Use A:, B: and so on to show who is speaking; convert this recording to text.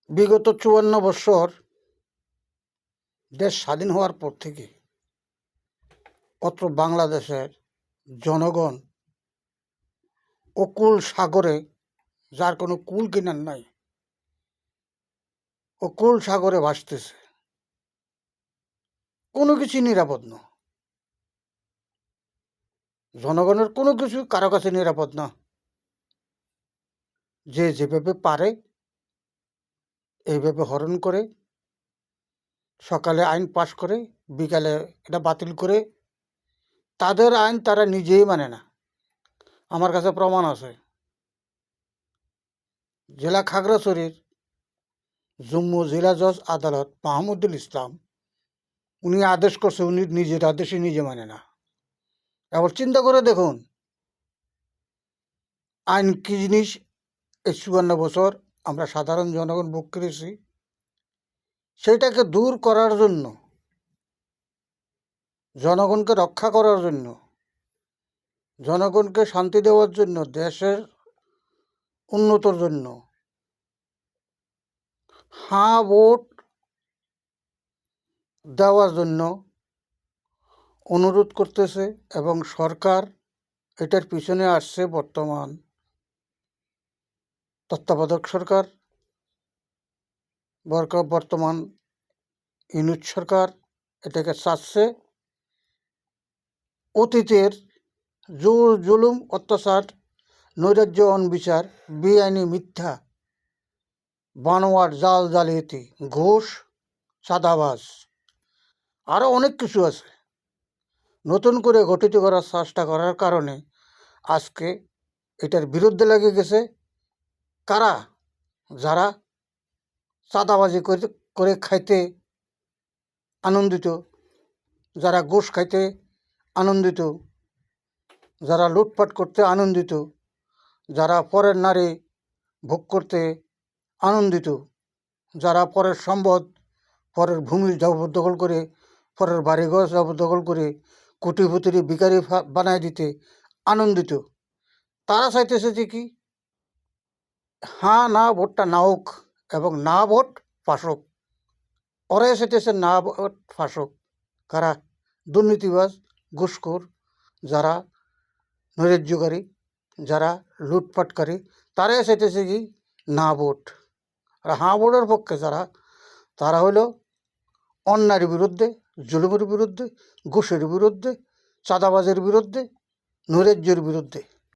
A: বিগত ৫৪ বৎসর দেশ স্বাধীন হওয়ার পর থেকে অত্র বাংলাদেশের জনগণ অকুল সাগরে, যার কোনো কুল কিনার নাই, অকুল সাগরে ভাসতেছে। কোনো কিছু নিরাপদ না, জনগণের কোনো কিছু কারো কাছে নিরাপদ না। যে যেভাবে পারে এইভাবে হরণ করে, সকালে আইন পাশ করে, বিকালে এটা বাতিল করে। তাদের আইন তারা নিজেই মানে না। আমার কাছে প্রমাণ আছে। জেলা খাগড়াছড়ির যুগ্ম জেলা জজ আদালত মাহমুদুল ইসলাম, উনি আদেশ করছে, উনি নিজের আদেশে নিজে মানে না। এবার চিন্তা করে দেখুন, আইন কি জিনিস এই ৫৪ বছর আমরা সাধারণ জনগণ ভোগ করেছি। সেইটাকে দূর করার জন্য, জনগণকে রক্ষা করার জন্য, জনগণকে শান্তি দেওয়ার জন্য, দেশের উন্নতর জন্য হাঁ ভোট দেওয়ার জন্য অনুরোধ করতেছে। এবং সরকার এটার পিছনে আসছে। বর্তমান তত্ত্বাবধায়ক সরকার, বর্তমান ইউনিট সরকার এটাকে চাচ্ছে অতীতের জোর জুলুম, অত্যাচার, নৈরাজ্য, অনবিচার, বেআইনি, মিথ্যা, বানোয়াট, জাল জালিয়াতি, ঘুষ, চাঁদাবাজ, আরও অনেক কিছু আছে, নতুন করে গঠিত করার চেষ্টা করার কারণে আজকে এটার বিরুদ্ধে লেগে গেছে কারা? যারা চাঁদাবাজি করে খাইতে আনন্দিত, যারা ঘুষ খাইতে আনন্দিত, যারা লুটপাট করতে আনন্দিত, যারা পরের নারী ভোগ করতে আনন্দিত, যারা পরের সম্পদ, পরের ভূমি জবরদখল করে, পরের বাড়িঘর জবরদখল করে কোটিপতির ভিখারি বানায় দিতে আনন্দিত, তারা চাইতেছে যে কি, হ্যাঁ না ভোটটা না হোক এবং না ভোট ফাঁসক। ওরাই চাইতেছে না ভোট ফাঁসক। কারা? দুর্নীতিবাজ, ঘুষখোর, যারা নৈরাজ্যকারী, যারা লুটপাটকারী, তারাই চাইতেছে কি না ভোট। আর হাঁ ভোটের পক্ষে যারা, তারা হলো অন্যায়ের বিরুদ্ধে, জুলুমের বিরুদ্ধে, ঘুষের বিরুদ্ধে, চাঁদাবাজের বিরুদ্ধে, নৈরাজ্যের বিরুদ্ধে।